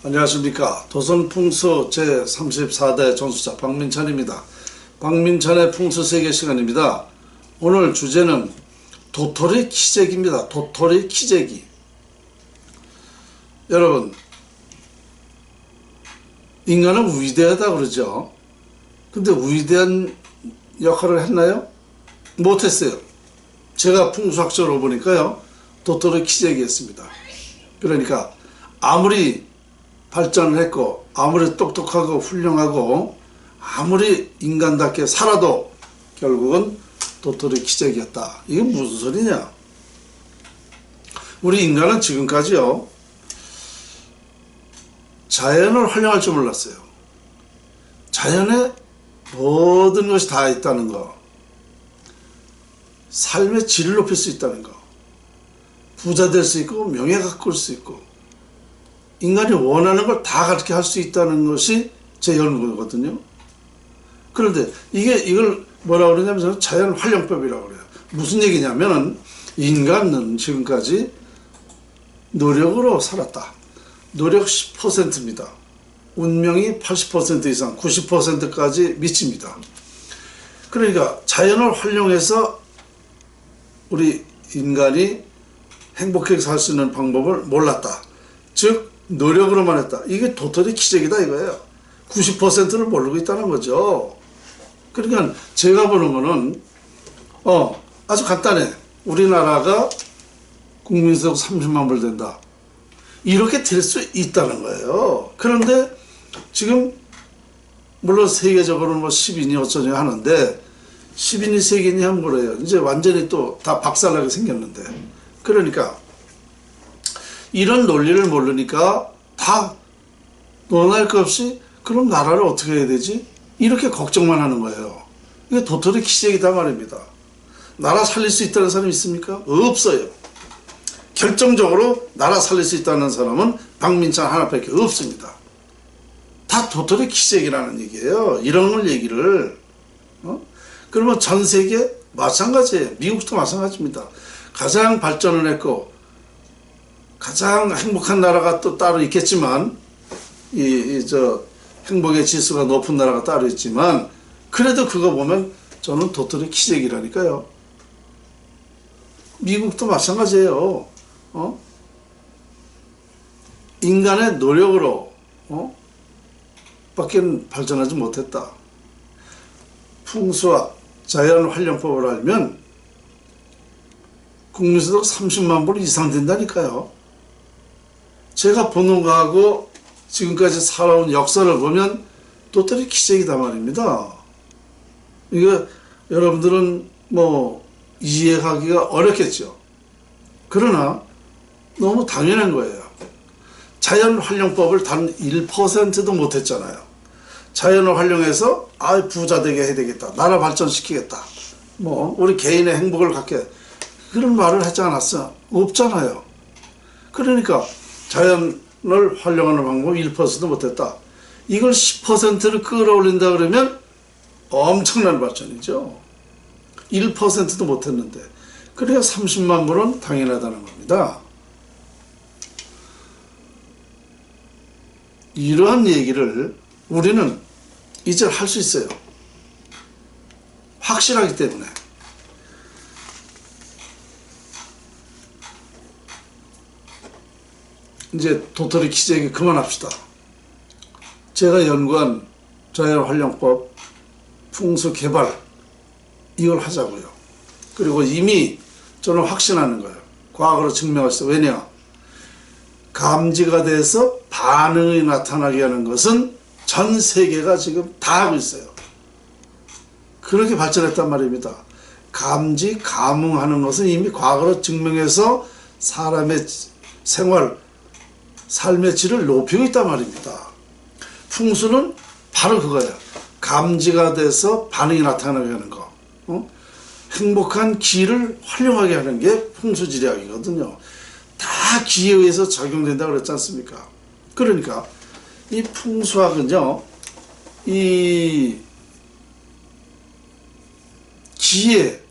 안녕하십니까. 도선풍수 제34대 전수자 박민찬입니다. 박민찬의 풍수세계 시간입니다. 오늘 주제는 도토리 키재기입니다. 도토리 키재기. 여러분, 인간은 위대하다 그러죠. 근데 위대한 역할을 했나요? 못했어요. 제가 풍수학적으로 보니까요, 도토리 키재기 했습니다. 그러니까 아무리 발전을 했고 아무리 똑똑하고 훌륭하고 아무리 인간답게 살아도 결국은 도토리 키재기였다. 이게 무슨 소리냐? 우리 인간은 지금까지요, 자연을 활용할 줄 몰랐어요. 자연에 모든 것이 다 있다는 거, 삶의 질을 높일 수 있다는 거, 부자 될 수 있고 명예 가꿀 수 있고 인간이 원하는 걸 다 그렇게 할 수 있다는 것이 제 연구거든요. 그런데 이걸 뭐라고 그러냐면 저는 자연 활용법이라고 그래요. 무슨 얘기냐면은 인간은 지금까지 노력으로 살았다. 노력 10%입니다. 운명이 80% 이상 90%까지 미칩니다. 그러니까 자연을 활용해서 우리 인간이 행복하게 살 수 있는 방법을 몰랐다. 즉 노력으로만 했다. 이게 도토리 키재기다 이거예요. 90%를 모르고 있다는 거죠. 그러니까 제가 보는 거는 아주 간단해. 우리나라가 국민소득 30만 불 된다. 이렇게 될 수 있다는 거예요. 그런데 지금 물론 세계적으로는 뭐 10인이 어쩌니 하는데 10인이 세계인이 하면 뭐래요. 이제 완전히 또 다 박살나게 생겼는데, 그러니까 이런 논리를 모르니까 다 논할 것 없이 그럼 나라를 어떻게 해야 되지? 이렇게 걱정만 하는 거예요. 이게 도토리 키재기다 말입니다. 나라 살릴 수 있다는 사람이 있습니까? 없어요. 결정적으로 나라 살릴 수 있다는 사람은 박민찬 하나밖에 없습니다. 다 도토리 키재기라는 얘기예요. 이런 걸 얘기를 그러면 전 세계 마찬가지예요. 미국도 마찬가지입니다. 가장 발전을 했고 가장 행복한 나라가 또 따로 있겠지만 행복의 지수가 높은 나라가 따로 있지만 그래도 그거 보면 저는 도토리 키재기라니까요. 미국도 마찬가지예요. 인간의 노력으로 밖에 발전하지 못했다. 풍수학, 자연 활용법을 알면 국민소득 30만 불 이상 된다니까요. 제가 보는 거하고 지금까지 살아온 역사를 보면 도토리 키재기다 말입니다. 이거 여러분들은 뭐 이해하기가 어렵겠죠. 그러나 너무 당연한 거예요. 자연 활용법을 단 1%도 못했잖아요. 자연을 활용해서 부자 되게 해야 되겠다. 나라 발전시키겠다. 뭐 우리 개인의 행복을 갖게, 그런 말을 하지 않았어. 없잖아요. 그러니까 자연을 활용하는 방법 1%도 못했다. 이걸 10%를 끌어올린다 그러면 엄청난 발전이죠. 1%도 못했는데. 그래야 30만 불은 당연하다는 겁니다. 이러한 얘기를 우리는 이제 할 수 있어요. 확실하기 때문에. 이제 도토리 키재기 그만합시다. 제가 연구한 자연활용법, 풍수개발, 이걸 하자고요. 그리고 이미 저는 확신하는 거예요. 과학으로 증명했어요. 왜냐? 감지가 돼서 반응이 나타나게 하는 것은 전 세계가 지금 다 하고 있어요. 그렇게 발전했단 말입니다. 감지, 감응하는 것은 이미 과학으로 증명해서 사람의 생활, 삶의 질을 높이고 있단 말입니다. 풍수는 바로 그거예요. 감지가 돼서 반응이 나타나게 하는 거. 행복한 기를 활용하게 하는 게 풍수지리학이거든요. 다 기에 의해서 작용된다고 그랬지 않습니까? 그러니까 이 풍수학은요, 이 기에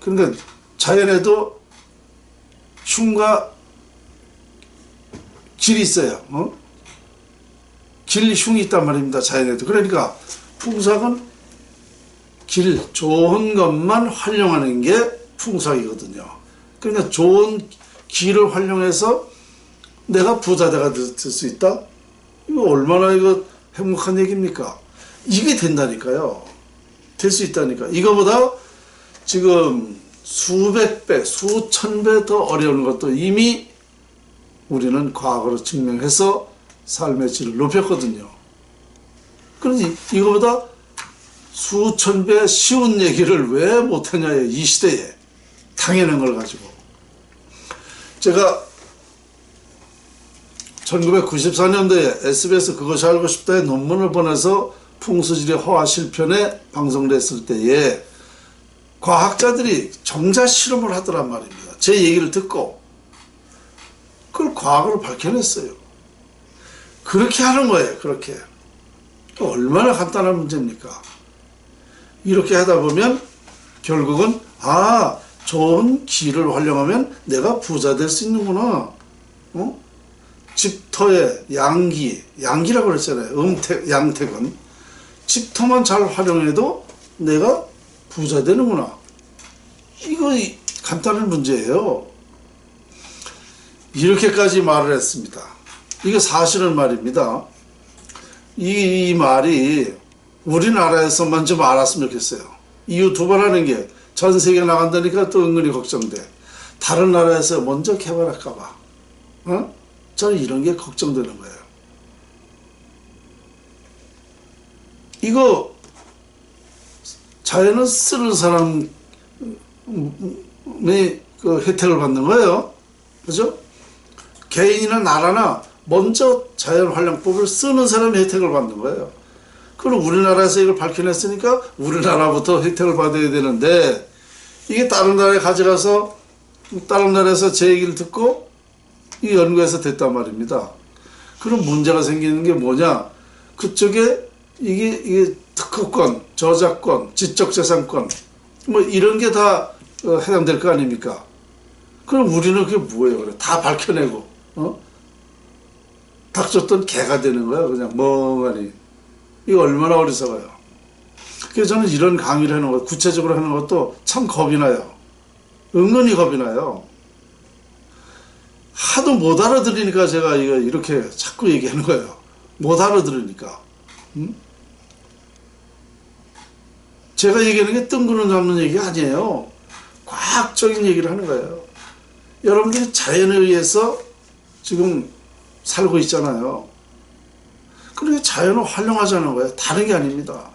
그러니까 자연에도 흉과 질이 있어요. 길 흉이 있단 말입니다. 자연에도. 그러니까 풍수학은 좋은 것만 활용하는 게 풍수학이거든요. 그러니까 좋은 길을 활용해서 내가 부자가 될 수 있다? 이거 얼마나 행복한 얘기입니까? 이게 된다니까요. 될 수 있다니까. 이거보다 지금 수백 배, 수천 배 더 어려운 것도 이미 우리는 과거로 증명해서 삶의 질을 높였거든요. 그러니 이거보다 수천 배 쉬운 얘기를 왜 못하냐요. 이 시대에. 당연한 걸 가지고. 제가 1994년도에 SBS 그것이 알고 싶다에 논문을 보내서 풍수지리 허화 실편에 방송됐을 때에 과학자들이 정자 실험을 하더란 말입니다. 제 얘기를 듣고 그걸 과학으로 밝혀냈어요. 그렇게 하는 거예요. 그렇게. 얼마나 간단한 문제입니까? 이렇게 하다 보면 결국은 좋은 길을 활용하면 내가 부자 될 수 있는구나. 집터의 양기라고 그랬잖아요. 양택은 집터만 잘 활용해도 내가 부자 되는구나. 이거 간단한 문제예요. 이렇게까지 말을 했습니다. 이게 사실은 말입니다. 이 말이 우리나라에서만 좀 알았으면 좋겠어요. 이유 두 번 하는 게 전 세계 나간다니까 또 은근히 걱정돼. 다른 나라에서 먼저 개발할까봐. 저는 이런 게 걱정되는 거예요. 이거 자연은 쓰는 사람이 그 혜택을 받는 거예요. 그죠? 개인이나 나라나 먼저 자연활용법을 쓰는 사람이 혜택을 받는 거예요. 그럼 우리나라에서 이걸 밝혀냈으니까 우리나라부터 혜택을 받아야 되는데 이게 다른 나라에 가져가서 다른 나라에서 제 얘기를 듣고 이 연구에서 됐단 말입니다. 그럼 문제가 생기는 게 뭐냐? 그쪽에 이게 특허권, 저작권, 지적재산권 뭐 이런 게 다 해당될 거 아닙니까? 그럼 우리는 그게 뭐예요? 그래 다 밝혀내고 닥쳤던 개가 되는 거야. 그냥 멍하니. 이거 얼마나 어리석어요. 그래서 저는 이런 강의를 하는 것, 구체적으로 하는 것도 참 겁이 나요. 은근히 겁이 나요. 하도 못 알아들으니까 제가 이렇게 자꾸 얘기하는 거예요. 못 알아들으니까. 제가 얘기하는 게 뜬구름 잡는 얘기가 아니에요. 과학적인 얘기를 하는 거예요. 여러분들이 자연에 의해서 지금 살고 있잖아요. 그러니까 자연을 활용하자는 거예요. 다른 게 아닙니다.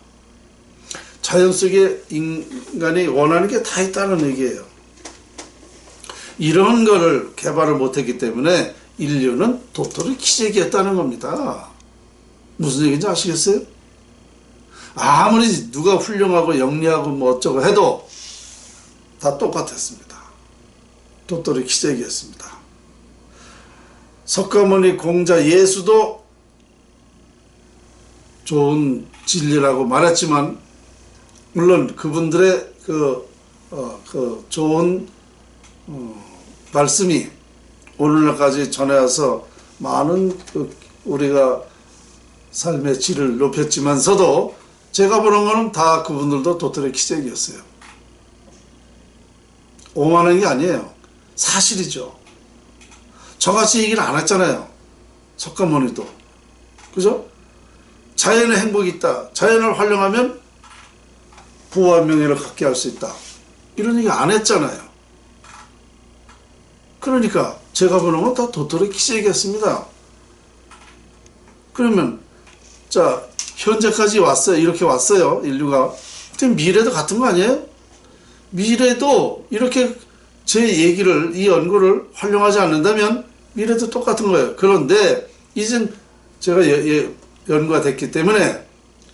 자연 속에 인간이 원하는 게 다 있다는 얘기예요. 이런 거를 개발을 못했기 때문에 인류는 도토리 키재기였다는 겁니다. 무슨 얘기인지 아시겠어요? 아무리 누가 훌륭하고 영리하고 뭐 어쩌고 해도 다 똑같았습니다. 도토리 키재기였습니다. 석가모니 공자 예수도 좋은 진리라고 말했지만 물론 그분들의 그 좋은 말씀이 오늘날까지 전해와서 많은 우리가 삶의 질을 높였지만서도 제가 보는 거는 다 그분들도 도토리 키재기였어요. 오만한 게 아니에요. 사실이죠. 저같이 얘기를 안 했잖아요. 석가모니도. 그죠? 자연의 행복이 있다. 자연을 활용하면 부와 명예를 갖게 할 수 있다. 이런 얘기 안 했잖아요. 그러니까 제가 보는 건 다 도토리 키재기였습니다. 그러면 자 현재까지 왔어요. 이렇게 왔어요. 인류가. 근데 미래도 같은 거 아니에요? 미래도 이렇게 제 얘기를 이 연구를 활용하지 않는다면 미래도 똑같은 거예요. 그런데 이젠 제가 연구가 됐기 때문에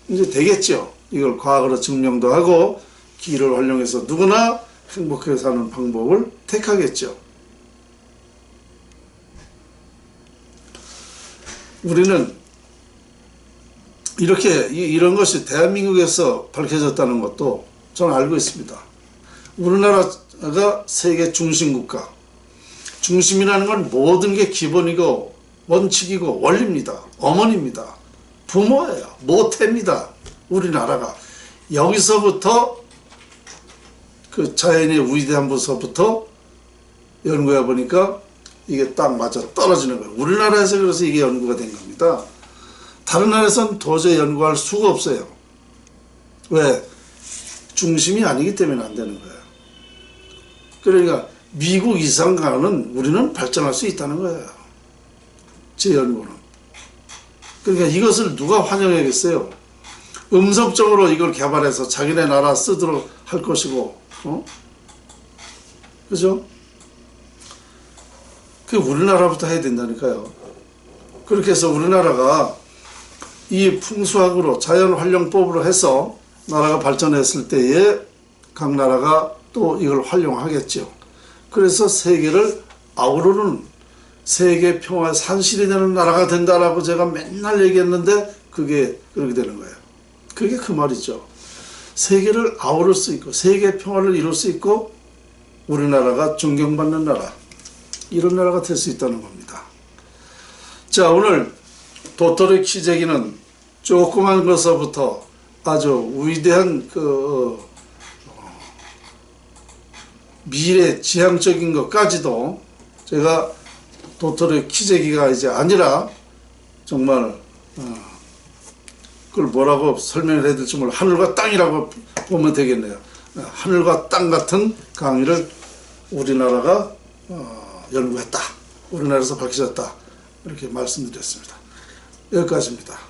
이제 되겠죠. 이걸 과학으로 증명도 하고 기를 활용해서 누구나 행복하게 사는 방법을 택하겠죠. 우리는 이렇게 이런 것이 대한민국에서 밝혀졌다는 것도 저는 알고 있습니다. 우리나라가 세계 중심국가, 중심이라는 건 모든 게 기본이고 원칙이고 원리입니다. 어머니입니다. 부모예요. 모태입니다. 우리나라가. 여기서부터 그 자연의 위대함부터 연구해 보니까 이게 딱 맞아 떨어지는 거예요. 우리나라에서 그래서 이게 연구가 된 겁니다. 다른 나라에서는 도저히 연구할 수가 없어요. 왜? 중심이 아니기 때문에 안 되는 거예요. 그러니까 미국 이상 가는 우리는 발전할 수 있다는 거예요. 제 연구는. 그러니까 이것을 누가 환영하겠어요? 음성적으로 이걸 개발해서 자기네 나라 쓰도록 할 것이고, 그죠? 그 우리나라부터 해야 된다니까요. 그렇게 해서 우리나라가 이 풍수학으로 자연활용법으로 해서 나라가 발전했을 때에 각 나라가 또 이걸 활용하겠죠. 그래서 세계를 아우르는 세계 평화의 산실이 되는 나라가 된다라고 제가 맨날 얘기했는데 그게 그렇게 되는 거예요. 그게 그 말이죠. 세계를 아우를 수 있고 세계 평화를 이룰 수 있고 우리나라가 존경받는 나라, 이런 나라가 될 수 있다는 겁니다. 자, 오늘 도토리 키재기는 조그만 것서부터 아주 위대한 미래 지향적인 것까지도 제가 도토리 키재기가 이제 아니라 정말 그걸 뭐라고 설명을 해야 될지 몰라. 하늘과 땅이라고 보면 되겠네요. 하늘과 땅 같은 강의를 우리나라가 연구했다. 우리나라에서 밝혀졌다. 이렇게 말씀드렸습니다. 여기까지입니다.